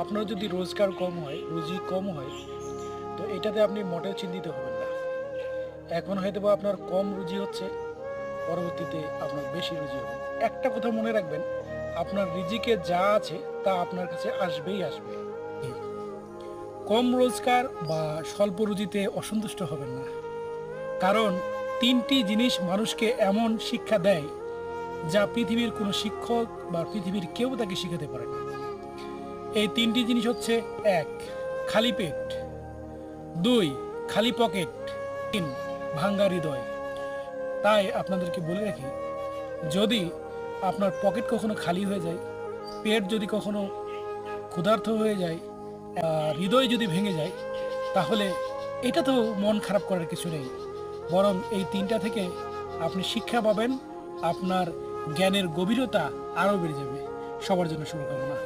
আপনার যদি রোজগার কম হয়, রুজি কম হয়, তো এটাতে আপনি মোটেও চিন্তিত হবেন না। এখন হয়তোবা আপনার কম রুজি হচ্ছে, পরবর্তীতে আপনার বেশি রুজি হবে। একটা কথা মনে রাখবেন, আপনার রিজিকে যা আছে তা আপনার কাছে আসবেই আসবে। কম রোজগার বা স্বল্প রুজিতে অসন্তুষ্ট হবেন না। কারণ ৩টি জিনিস মানুষকে এমন শিক্ষা দেয় যা পৃথিবীর কোনো শিক্ষক বা পৃথিবীর কেউ তাকে শিখাতে পারে না। এই ৩টি জিনিস হচ্ছে: ১. খালি পেট, ২. খালি পকেট, ৩. ভাঙ্গা হৃদয়। তাই আপনাদেরকে বলে রাখি, যদি আপনার পকেট কখনো খালি হয়ে যায়, পেট যদি কখনো ক্ষুধার্ত হয়ে যায়, হৃদয় যদি ভেঙে যায়, তাহলে এটা তো মন খারাপ করার কিছু নেই। বরং এই ৩টা থেকে আপনি শিক্ষা পাবেন, আপনার জ্ঞানের গভীরতা আরও বেড়ে যাবে। সবার জন্য শুভকামনা।